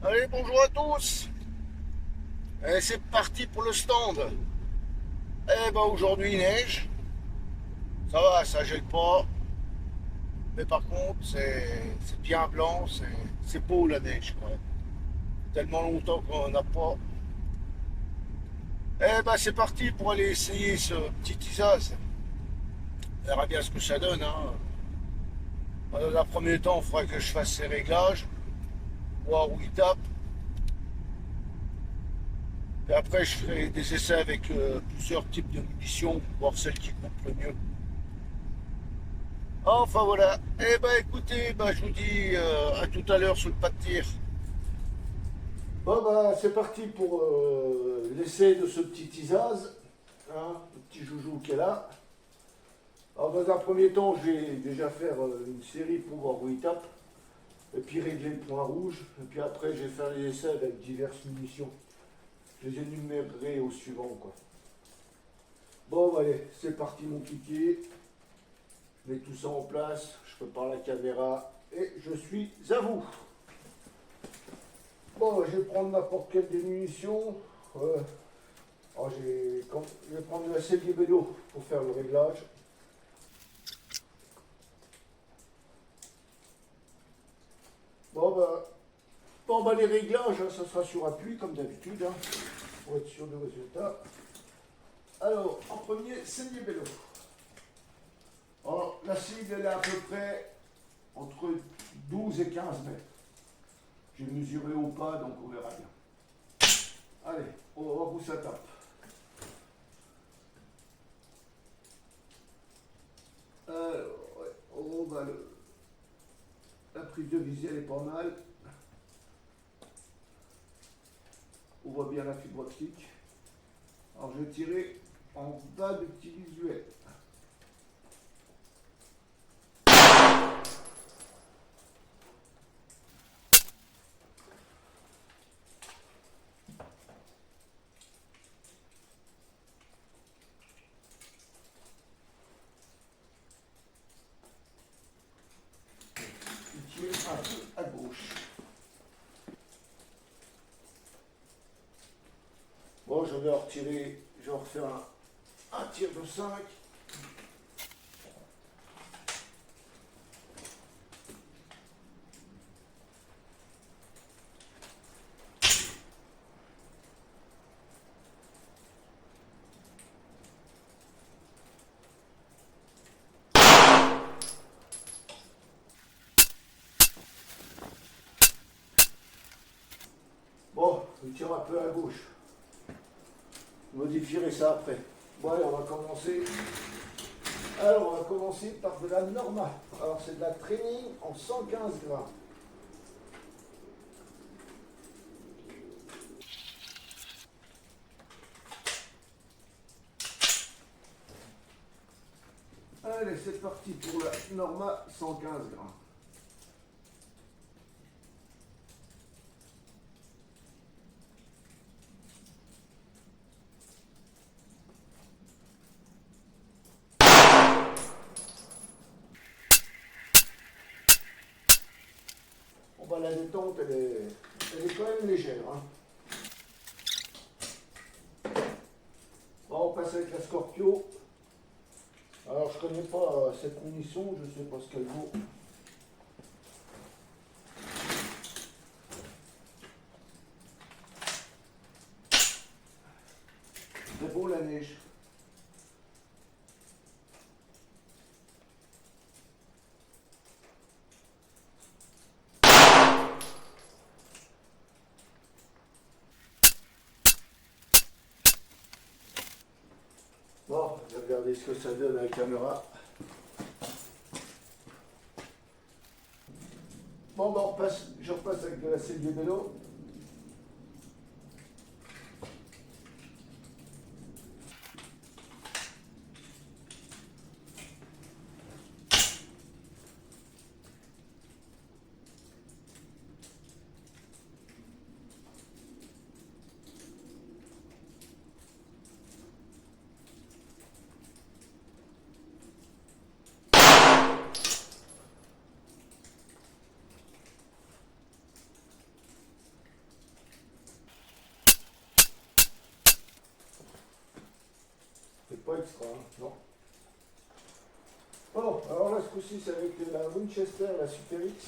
Allez, bonjour à tous. Et c'est parti pour le stand. Eh ben aujourd'hui il neige. Ça va, ça gèle pas. Mais par contre, c'est bien blanc, c'est beau la neige, quoi. Tellement longtemps qu'on n'a pas. Eh ben c'est parti pour aller essayer ce petit Isaz. On verra bien ce que ça donne, hein. Dans un premier temps, il faudra que je fasse ces réglages, voir où il tape. Et après, je ferai des essais avec plusieurs types de munitions pour voir celle qui coupe le mieux. Enfin voilà. Eh ben écoutez, ben, je vous dis à tout à l'heure sur le pas de tir. Bon ben c'est parti pour l'essai de ce petit Isaz, hein, le petit joujou qui est là. Alors dans un premier temps, je vais déjà faire une série pour voir où il tape, et puis régler le point rouge, et puis après je vais faire les essais avec diverses munitions. Je les énumérerai au suivant quoi. Bon ben, allez, c'est parti mon kiki. Je mets tout ça en place, je prépare la caméra et je suis à vous. Bon, je vais prendre n'importe quelle des munitions. Je vais prendre la selle vélo pour faire le réglage. Bon, bah, les réglages, hein, ça sera sur appui comme d'habitude, hein, pour être sûr du résultat. Alors, en premier, selle vélo. Alors, la cible, elle est à peu près entre 12 et 15 mètres. J'ai mesuré au pas, donc on verra bien. Allez, on va voir où ça tape. Alors, ouais, la prise de visée, elle est pas mal. On voit bien la fibre optique. Alors, je vais tirer en bas du petit visuel. Je tire un peu à gauche. Bon, je vais retirer, je vais refaire un tir de 5. Bon, je tire un peu à gauche. Je modifierai ça après. Bon, allez, on va commencer. Alors, on va commencer par de la Norma. Alors, c'est de la training en 115 grammes. Allez, c'est parti pour la Norma 115 grammes. Bon, bah, la détente, elle est quand même légère, hein. Bon, on passe avec la Scorpio. Alors, je connais pas cette munition, je sais pas ce qu'elle vaut. C'est beau la neige. Bon, je vais regarder ce que ça donne à la caméra. Bon, bah, je repasse avec de la selle du vélo. pas extra, hein, non. Bon, alors là, ce coup-ci, c'est avec la Winchester, la Super X.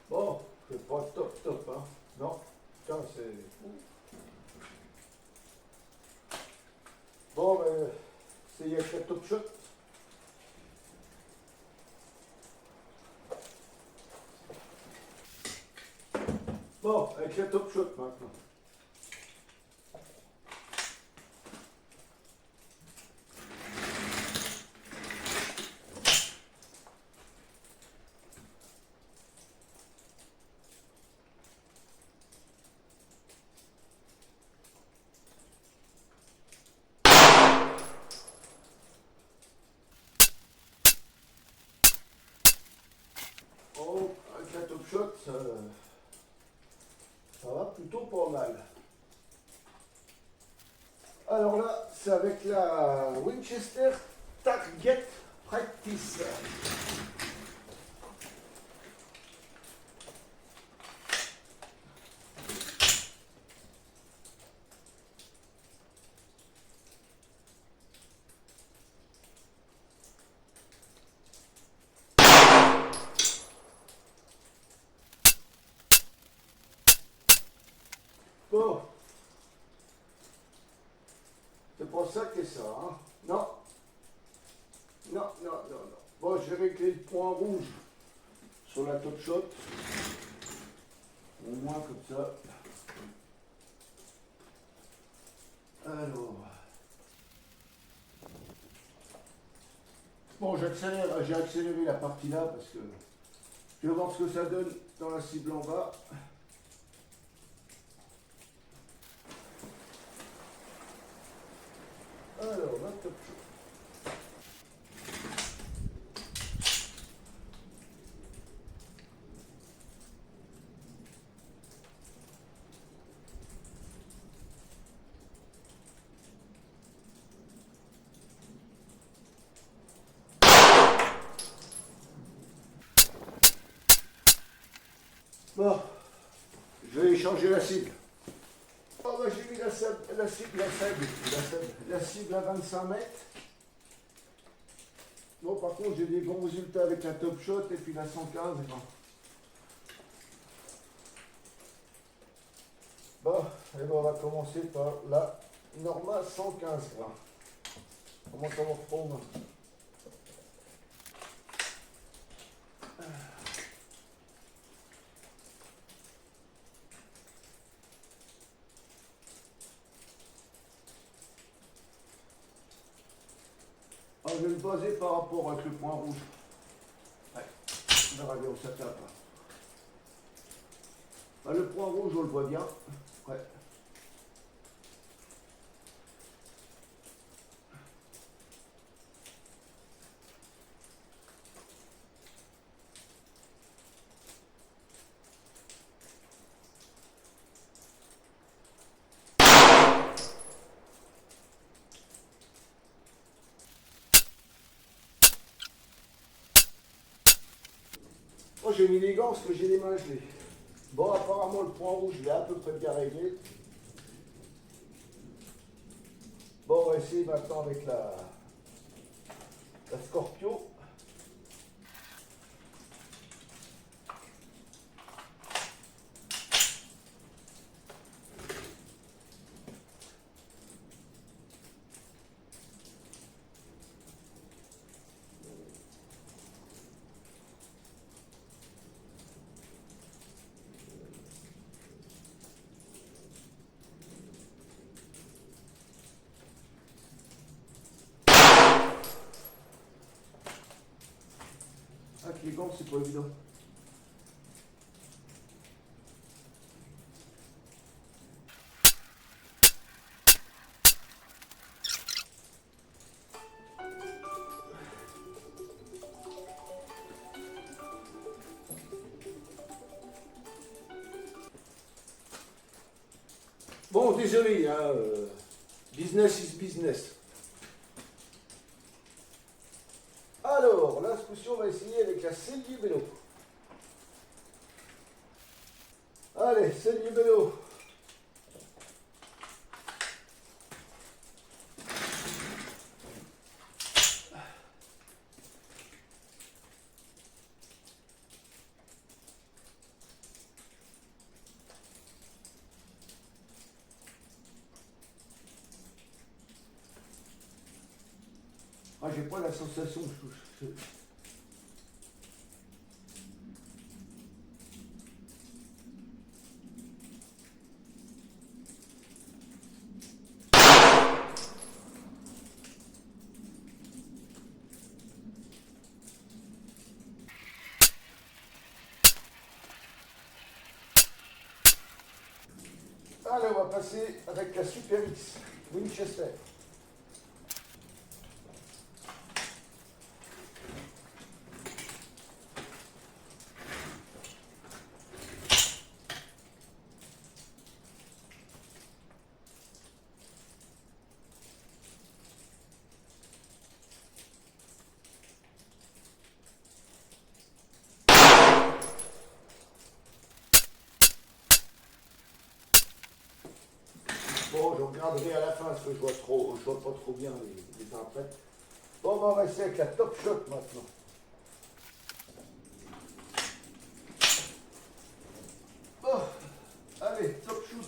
Bon, c'est pas top, hein. Non, putain, c'est... Bon, ben, c'est il y a que la Top Shot. Bon, avec la Top Shot maintenant. Oh, avec la Top Shot, ça va plutôt pas mal. Alors là, c'est avec la Winchester Target Practice. Bon, c'est pas ça que ça, hein. Non. Non. Bon, j'ai réglé le point rouge sur la Top Shot. Au moins comme ça. Alors. Bon, j'ai accéléré la partie là parce que je vais voir ce que ça donne dans la cible en bas. Alors, la Top Shot. Bon, je vais changer la cible. Oh, bah, j'ai mis la cible à 25 mètres. Bon, par contre, j'ai des bons résultats avec la Top Shot et puis la 115. Bon, et ben, on va commencer par la Norma 115 grammes. Comment ça va reprendre? Ah, je vais me baser par rapport avec le point rouge. Ouais, on verra bien où ça tape. Ah, le point rouge, on le voit bien. Ouais. Moi, j'ai mis les gants parce que j'ai les mains gelées. Bon, apparemment, le point rouge, il est à peu près bien réglé. Bon, on va essayer maintenant avec la Scorpio. Avec les gants, c'est pas évident. Bon, désolé, hein, business is business. Alors, là, ce coup-ci, on va essayer avec la Cellier Bello. Allez, Cellier Bello. Ah, j'ai pas la sensation que je touche. Allez, on va passer avec la Super X Winchester. Bon, je regarderai à la fin parce que je vois pas trop bien les après. Bon, on va essayer avec la Top Shot maintenant. Oh, allez, Top Shoot.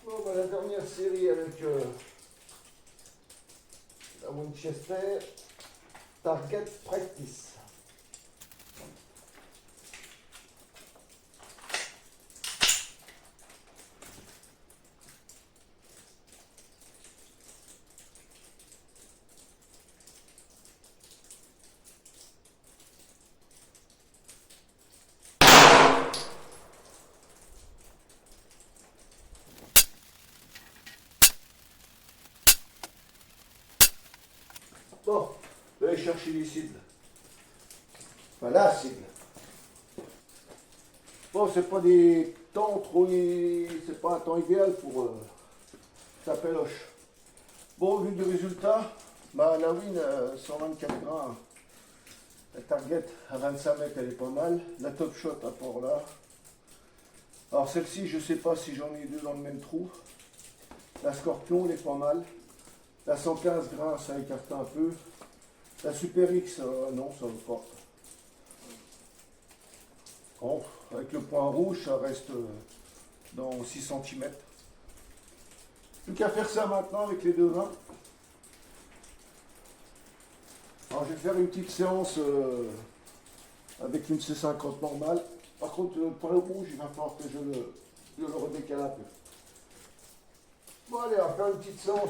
Bon, bah, la dernière série avec la Winchester Target Practice. Bon, je vais aller chercher les cibles. Enfin, la cible. Bon, c'est pas des temps trop. C'est pas un temps idéal pour sa péloche. Bon, au vu du résultat, bah, la Win 124 grammes, la Target à 25 mètres, elle est pas mal. La Top Shot à part là. Alors celle-ci, je sais pas si j'en ai deux dans le même trou. La Scorpion, elle est pas mal. La 115 grains, ça écarte un peu. La Super X, non, ça ne va pas. Bon, avec le point rouge, ça reste dans 6 cm. Plus qu'à faire ça maintenant avec les deux mains. Alors je vais faire une petite séance avec une C50 normale. Par contre, le point rouge, il va falloir que je le redécale un peu. Bon allez, on va faire une petite séance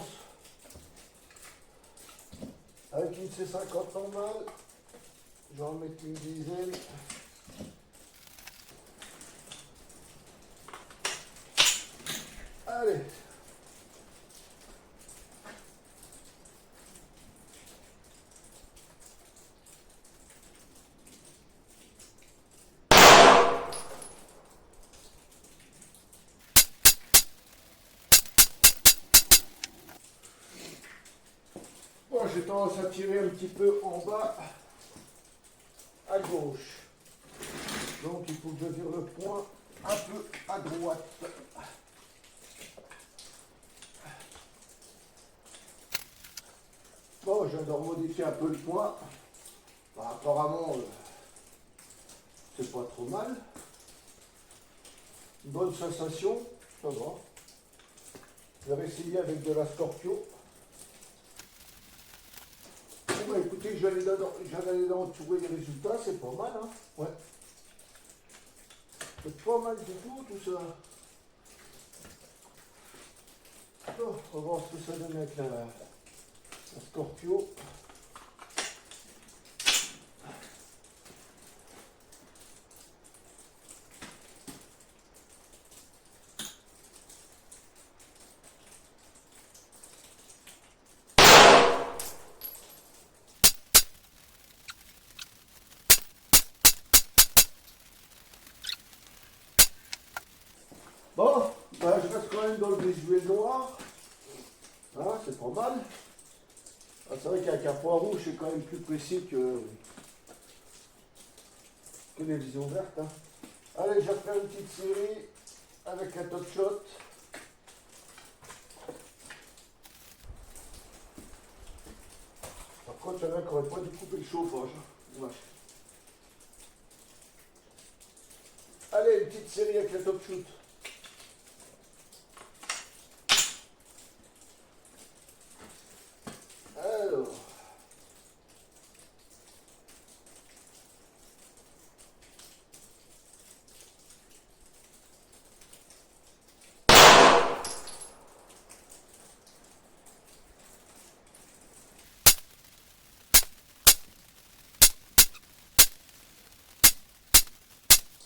avec une C50 normale. Je vais en mettre une dizaine. Allez. Bon, j'ai tendance à tirer un petit peu en bas à gauche. Donc il faut que je vire le point un peu à droite. Bon, je viens de remodifier un peu le point. Bah, apparemment, c'est pas trop mal. Bonne sensation, ça va. Je vais essayer avec de la Scorpio. Bon, bah, écoutez, j'allais dans trouver les résultats, c'est pas mal, hein. Ouais. C'est pas mal du tout ça. Oh, on va voir ce que ça donne avec la Scorpio. Bon, bah, je reste quand même dans le visuel noir. Ah, c'est pas mal. Ah, c'est vrai qu'avec un point rouge, c'est quand même plus précis que les visions vertes. Hein. Allez, je vais faire une petite série avec un top shot. Par contre, il y en a qui n'auraient pas dû couper le chauffage. Ouais. Allez, une petite série avec le top shoot. Alors.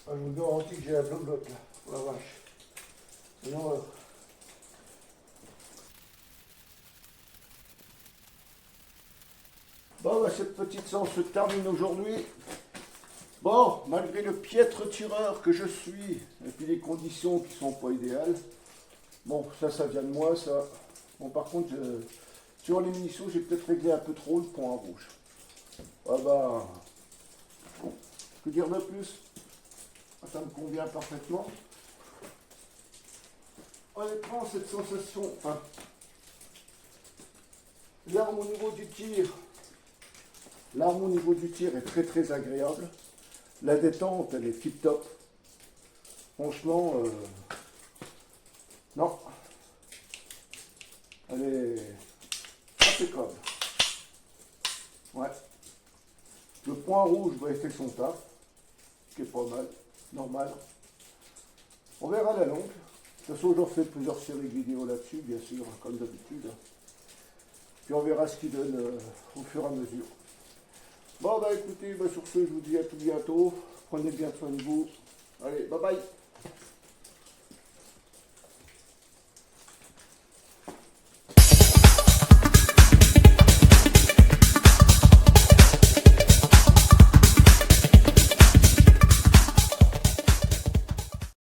Ah, je vous garantis que j'ai la bloc là. Oh la vache. Sinon, bon, bah, cette petite séance se termine aujourd'hui. Bon, malgré le piètre tireur que je suis, et puis les conditions qui sont pas idéales, bon, ça vient de moi, ça. Bon, par contre, sur les munitions, j'ai peut-être réglé un peu trop le point rouge. Ah bah, bon, que dire de plus? Ça me convient parfaitement. Honnêtement, cette sensation, enfin, l'arme au niveau du tir est très très agréable. La détente, elle est tip top. Franchement, non, elle est impeccable. Ouais. Le point rouge va faire son taf, qui est pas mal, normal. On verra la longue. De toute façon, j'en fais plusieurs séries vidéo là-dessus, bien sûr, comme d'habitude. Puis on verra ce qu'il donne au fur et à mesure. Bon, bah écoutez, bah, sur ce, je vous dis à tout bientôt. Prenez bien soin de vous. Allez, bye bye.